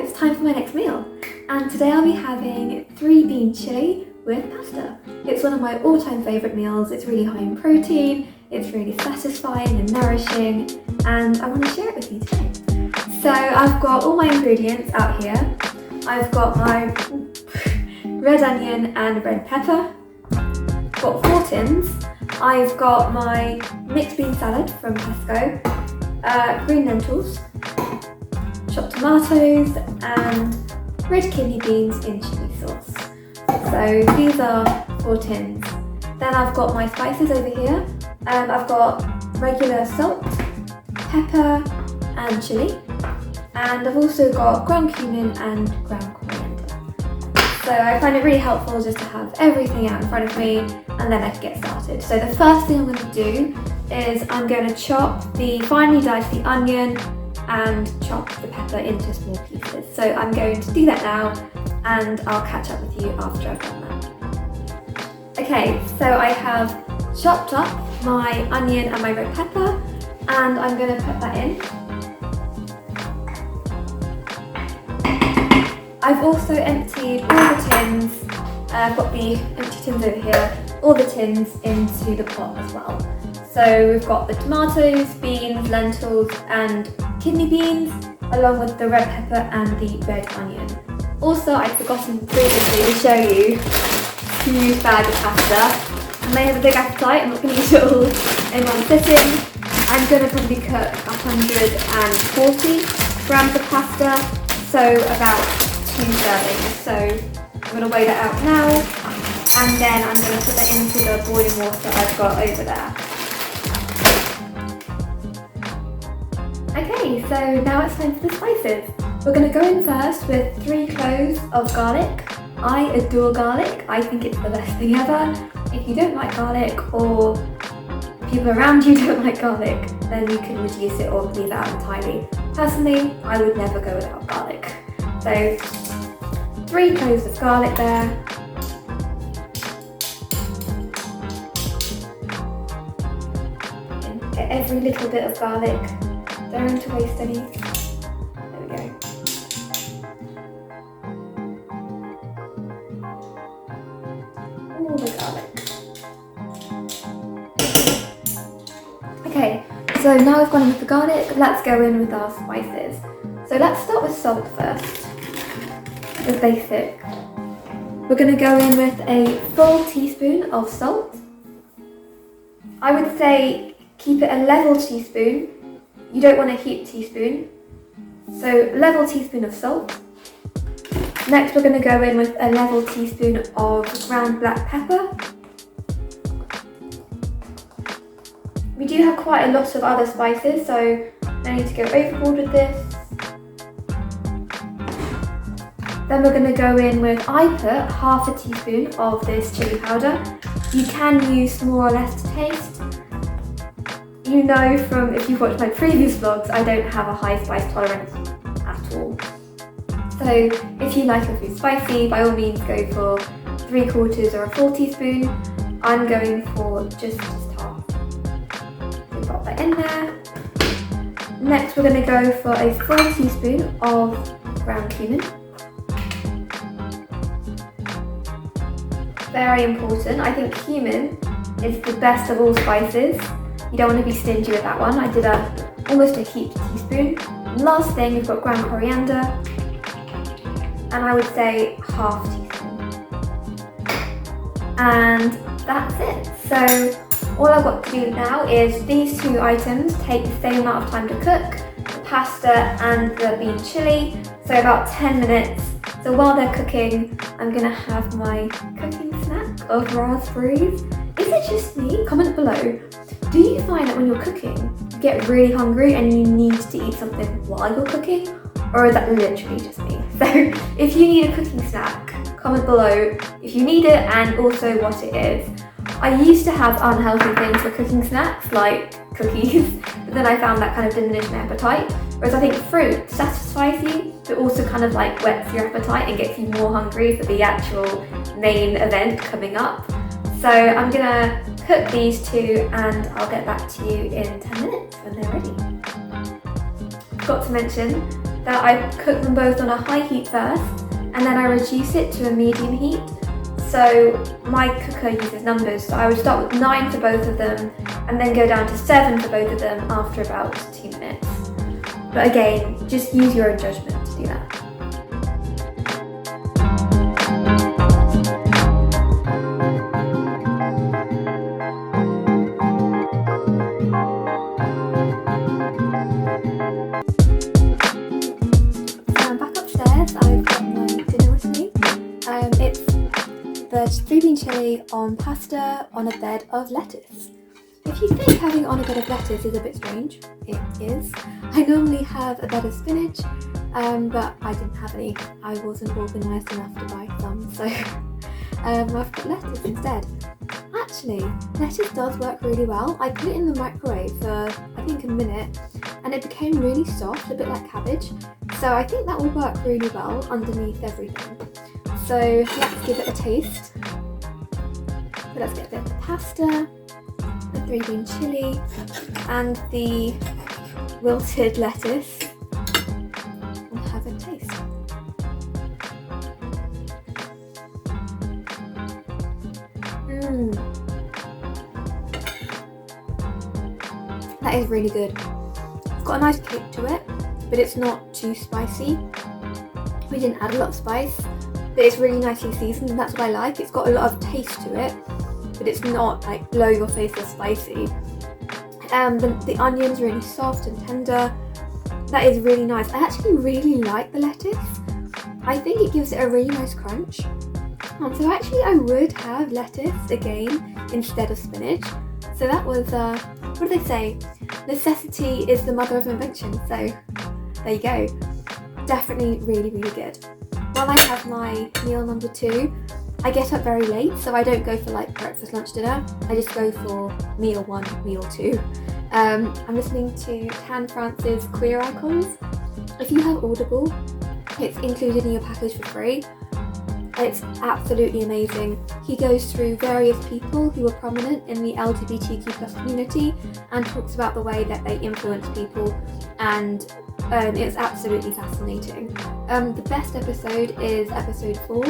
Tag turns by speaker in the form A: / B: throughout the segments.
A: it's time for my next meal, and today I'll be having 3-bean chili with pasta. It's one of my all-time favourite meals. It's really high in protein, it's really satisfying and nourishing, and I want to share it with you today. So I've got all my ingredients out here. I've got my red onion and red pepper. I've got 4 tins. I've got my mixed bean salad from Tesco, green lentils, chopped tomatoes and red kidney beans in chilli sauce. So these are 4 tins. Then I've got my spices over here. I've got regular salt, pepper and chilli, and I've also got ground cumin and ground coriander. So I find it really helpful just to have everything out in front of me, and then I can get started. So the first thing I'm going to do is I'm going to finely dice the onion and chop the pepper into small pieces. So I'm going to do that now, and I'll catch up with you after I've done that. Okay, so I have chopped up my onion and my red pepper, and I'm going to put that in. I've also emptied all the tins, I've got the empty tins over here, all the tins into the pot as well. So we've got the tomatoes, beans, lentils and kidney beans, along with the red pepper and the red onion. Also, I'd forgotten previously to show you a huge bag of pasta. I may have a big appetite, I'm not going to eat it all in one sitting. I'm going to probably cook 140 grams of pasta, so about 2 servings. So I'm going to weigh that out now, and then I'm going to put that into the boiling water I've got over there. Okay, so now it's time for the spices. We're going to go in first with 3 cloves of garlic. I adore garlic. I think it's the best thing ever. If you don't like garlic, or people around you don't like garlic, then you can reduce it or leave it out entirely. Personally, I would never go without garlic. So 3 cloves of garlic there. And get every little bit of garlic. Don't want to waste any. There we go. All the garlic. Okay, so now we've gone in with the garlic, let's go in with our spices. So let's start with salt first. The basic. We're going to go in with a full teaspoon of salt. I would say keep it a level teaspoon. You don't want a heaped teaspoon. So level teaspoon of salt. Next we're going to go in with a level teaspoon of ground black pepper. We do have quite a lot of other spices, so no need to go overboard with this. Then we're going to go in with, I put half a teaspoon of this chili powder. You can use more or less to taste. You know from, if you've watched my previous vlogs, I don't have a high spice tolerance at all. So if you like your food spicy, by all means go for 3/4 or a full teaspoon. I'm going for just half. So pop that in there. Next we're going to go for a full teaspoon of ground cumin. Very important. I think cumin is the best of all spices. You don't want to be stingy with that one. I did almost a heaped teaspoon. And last thing, we've got ground coriander, and I would say half teaspoon. And that's it. So all I've got to do now is these 2 items take the same amount of time to cook, the pasta and the bean chili, so about 10 minutes. So while they're cooking, I'm going to have my cooking snack of raspberries. Is it just me? Comment below. Do you find that when you're cooking, you get really hungry and you need to eat something while you're cooking? Or is that literally just me? So if you need a cooking snack, comment below if you need it and also what it is. I used to have unhealthy things for cooking snacks, like cookies, but then I found that kind of diminished my appetite. Whereas I think fruit satisfies you, but also kind of like whets your appetite and gets you more hungry for the actual main event coming up. So I'm gonna cook these 2 and I'll get back to you in 10 minutes when they're ready. Forgot to mention, that I cook them both on a high heat first, and then I reduce it to a medium heat. So my cooker uses numbers, so I would start with 9 for both of them, and then go down to 7 for both of them after about 2 minutes. But again, just use your own judgment to do that. I've got my dinner with me. It's the 3 bean chili on pasta on a bed of lettuce. If you think having it on a bed of lettuce is a bit strange, it is. I normally have a bed of spinach, but I didn't have any. I wasn't organised enough to buy some, so I've got lettuce instead. Actually, lettuce does work really well. I put it in the microwave for I think a minute, and it became really soft, a bit like cabbage. So I think that will work really well underneath everything. So let's give it a taste. So let's get a bit of the pasta, the 3 bean chili, and the wilted lettuce, and have a taste. That is really good. It's got a nice kick to it, but it's not too spicy. We didn't add a lot of spice, but it's really nicely seasoned, and that's what I like. It's got a lot of taste to it, but it's not like blow your face with spicy. The onion's really soft and tender. That is really nice. I actually really like the lettuce. I think it gives it a really nice crunch. So actually I would have lettuce again instead of spinach. So that was, what do they say? Necessity is the mother of invention. So there you go. Definitely really, really good. While I have my meal number 2, I get up very late, so I don't go for like breakfast, lunch, dinner. I just go for meal 1, meal 2. I'm listening to Tan France's Queer Icons. If you have Audible, it's included in your package for free. It's absolutely amazing. He goes through various people who are prominent in the LGBTQ+ community and talks about the way that they influence people, and it's absolutely fascinating. The best episode is episode 4,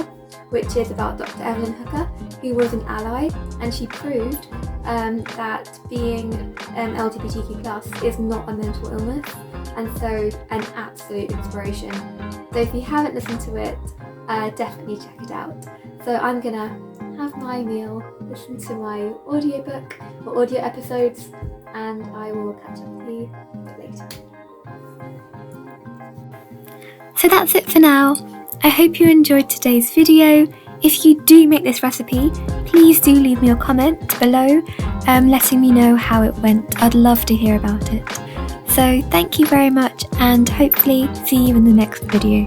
A: which is about Dr. Evelyn Hooker, who was an ally, and she proved that being LGBTQ+ is not a mental illness, and so an absolute inspiration. So if you haven't listened to it, definitely check it out. So I'm gonna have my meal, listen to my audiobook or audio episodes, and I will catch up with you later. So that's it for now. I hope you enjoyed today's video. If you do make this recipe, please do leave me a comment below letting me know how it went. I'd love to hear about it. So thank you very much, and hopefully see you in the next video.